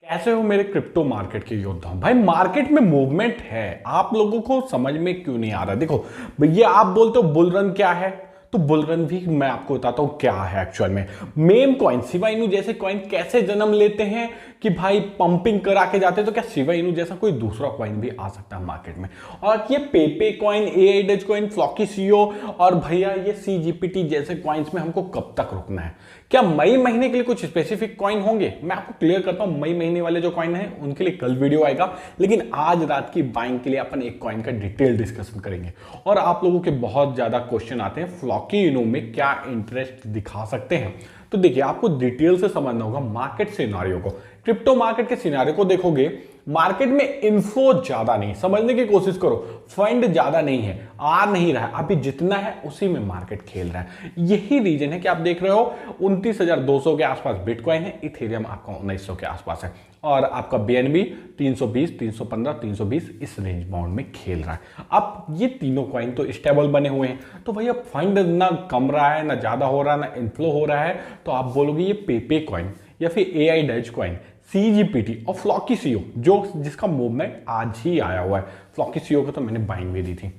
कैसे हो मेरे क्रिप्टो मार्केट के योद्धा भाई। मार्केट में मूवमेंट है, आप लोगों को समझ में क्यों नहीं आ रहा। देखो भैया, आप बोलते हो बुल रन क्या है, तो बुल रन भी मैं आपको बताता हूं क्या है एक्चुअल में। मेम कॉइन, शिबा इनू जैसे कॉइन कैसे जन्म लेते हैं कि भाई पंपिंग करा के जाते हैं, तो क्या शिबा इनू जैसा कोई दूसरा कॉइन भी आ सकता है मार्केट में। और ये Pepe coin, AI doge coin, Floki CO और भैया ये सीजीपीटी जैसे कॉइन्स में हमको कब तक रुकना है। क्या मई महीने के लिए कुछ स्पेसिफिक कॉइन होंगे? मैं आपको क्लियर करता हूं, मई महीने वाले जो कॉइन है उनके लिए कल वीडियो आएगा, लेकिन आज रात की बाइंग के लिए अपन एक कॉइन का डिटेल डिस्कशन करेंगे। और आप लोगों के बहुत ज्यादा क्वेश्चन आते हैं फ्लॉकी इनो में क्या इंटरेस्ट दिखा सकते हैं। तो देखिए, आपको डिटेल से समझना होगा मार्केट सिनारियो को। क्रिप्टो मार्केट के सिनारियो को देखोगे, मार्केट में इन्फ्लो ज्यादा नहीं, समझने की कोशिश करो, फंड ज्यादा नहीं है, आ नहीं रहा है, अभी जितना है उसी में मार्केट खेल रहा है। यही रीजन है कि आप देख रहे हो 29,200 के आसपास बिटकॉइन है, इथेरियम आपका 1900 के आसपास है, और आपका बीएनबी 320, 315, 320 इस रेंज बाउंड में खेल रहा है। अब ये तीनों कॉइन तो स्टेबल बने हुए हैं, तो भैया फंड ना कम रहा है, ना ज्यादा हो रहा है, ना इन्फ्लो हो रहा है, तो आप बोलोगे ये पेपे कॉइन या फिर एआई डज कॉइन, सीजीपीटी और फ्लॉकी सीओ जो जिसका मूवमेंट आज ही आया हुआ है। फ्लॉकी सीओ को तो मैंने बाइंग भी दी थी।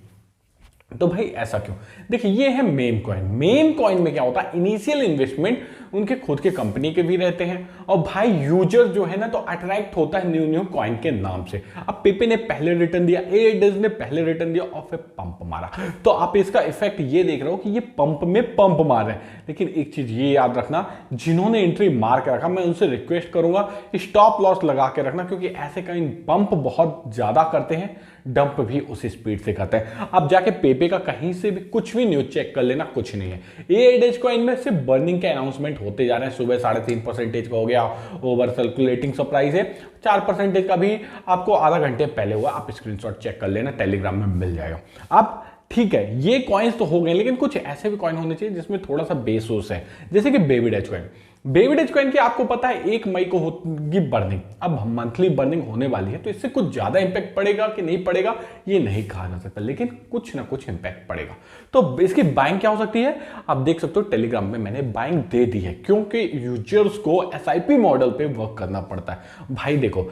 तो भाई ऐसा क्यों? देखिए, ये है मेम कॉइन। मेम कॉइन में क्या होता है, इनिशियल इन्वेस्टमेंट उनके खुद के कंपनी के भी रहते हैं, और भाई यूजर जो है ना तो अट्रैक्ट होता है न्यू न्यू कॉइन के नाम से। अब पेपे ने पहले रिटर्न दिया, एडस ने पहले रिटर्न दिया और फिर पंप मारा, तो आप इसका इफेक्ट ये देख रहे हो कि ये पंप में पंप मार रहे हैं। लेकिन एक चीज ये याद रखना, जिन्होंने एंट्री मार के रखा, मैं उनसे रिक्वेस्ट करूंगा स्टॉप लॉस लगा के रखना, क्योंकि ऐसे कॉइन पंप बहुत ज्यादा करते हैं, डंप भी उसी स्पीड से करते हैं। अब जाके पेपे का कहीं से भी कुछ भी न्यूज चेक कर लेना, कुछ नहीं है। एडस कॉइन में सिर्फ बर्निंग के अनाउंसमेंट होते जा रहे हैं। सुबह 3.5% का हो गया, ओवर सर्कुलेटिंग सरप्राइज है, 4% का भी आपको आधा घंटे पहले हुआ, आप स्क्रीनशॉट चेक कर लेना, टेलीग्राम में मिल जाएगा। अब ठीक है, ये कॉइन्स तो हो गए, लेकिन कुछ ऐसे भी कॉइन होने चाहिए जिसमें थोड़ा सा बेस वोस है, जैसे कि baby Dutch coin. Baby Dutch coin की आपको पता है 1 मई को होगी बर्निंग। अब मंथली बर्निंग होने वाली है, तो इससे कुछ ज्यादा इंपैक्ट पड़ेगा कि नहीं पड़ेगा ये नहीं कहा जा सकता, लेकिन कुछ ना कुछ इंपैक्ट पड़ेगा। तो इसकी बाइंग क्या हो सकती है, आप देख सकते हो टेलीग्राम में मैंने बाइंग दे दी है, क्योंकि यूजर्स को एसआईपी मॉडल पे वर्क करना पड़ता है। भाई देखो,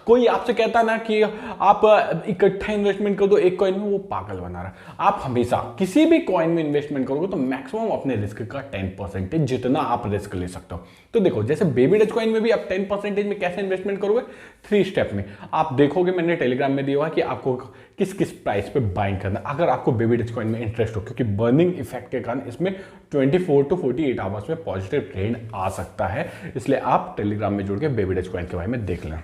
कोई आपसे कहता ना कि आप इकट्ठा इन्वेस्टमेंट कर दो एक कॉइन में, वो पागल बना रहा है। आप हमेशा किसी भी कॉइन में इन्वेस्टमेंट करोगे तो मैक्सिमम अपने रिस्क का 10% जितना आप रिस्क ले सकते हो। तो देखो, जैसे बेबी डच कॉइन में भी आप 10% में कैसे इन्वेस्टमेंट करोगे, 3 स्टेप में आप देखोगे, मैंने टेलीग्राम में दिया हुआ है कि आपको किस किस प्राइस पे बाइंग करना है अगर आपको बेबी डच कॉइन में इंटरेस्ट हो, क्योंकि बर्निंग इफेक्ट के कारण इसमें 24 to 48 आवर्स में पॉजिटिव ट्रेंड आ सकता है। इसलिए आप टेलीग्राम में जुड़ के बेबी डच कॉइन के बारे में देख लें।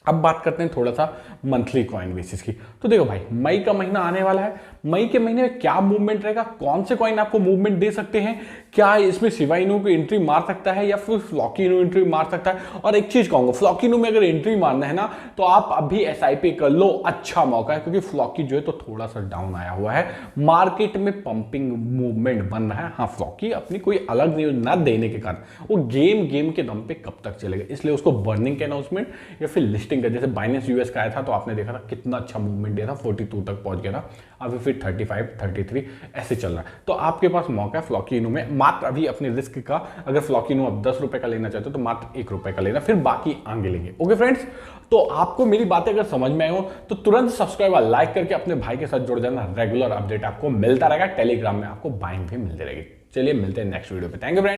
अब बात करते हैं थोड़ा सा मंथली कॉइन बेसिस की। तो देखो भाई, मई का महीना आने वाला है, मई के महीने में क्या मूवमेंट रहेगा, कौन से कॉइन आपको मूवमेंट दे सकते हैं, क्या इसमें शिबा इनू को एंट्री मार सकता है या फिर फ्लॉकी इनू एंट्री मार सकता है। और एक चीज कहूंगा, फ्लॉकी इनू में अगर एंट्री मारना है ना तो आप अभी एसआईपी कर लो, अच्छा मौका है, क्योंकि फ्लॉकी जो है तो थोड़ा सा डाउन आया हुआ है, मार्केट में पंपिंग मूवमेंट बन रहा है। हाँ, फ्लॉकी अपनी कोई अलग न्यूज ना देने के कारण वो गेम के दम पे कब तक चलेगा, इसलिए उसको बर्निंग के अनाउंसमेंट या फिर लिस्टिंग का, जैसे बाइनेंस यूएस का आया था तो आपने देखा था कितना अच्छा मूवमेंट दिया था, 42 तक पहुंच गया था, अभी फिर 35, 33 ऐसे चल रहा है। तो आपके पास मौका है फ्लॉकी इनू में, मात्र अभी अपने रिस्क का, अगर फ्लॉकी इनू आप 10 रुपए का लेना चाहते हो तो मात्र 1 रुपए का लेना, फिर बाकी आगे लेंगे। ओके फ्रेंड्स, तो आपको मेरी बातें अगर समझ में आए हो तो तुरंत सब्सक्राइब और लाइक करके अपने भाई के साथ जुड़ जाना, रेगुलर अपडेट आपको मिलता रहेगा, टेलीग्राम में आपको बाइंग भी मिलती रहेगी। चलिए मिलते हैं नेक्स्ट वीडियो पे, थैंक यू फ्रेंड्स।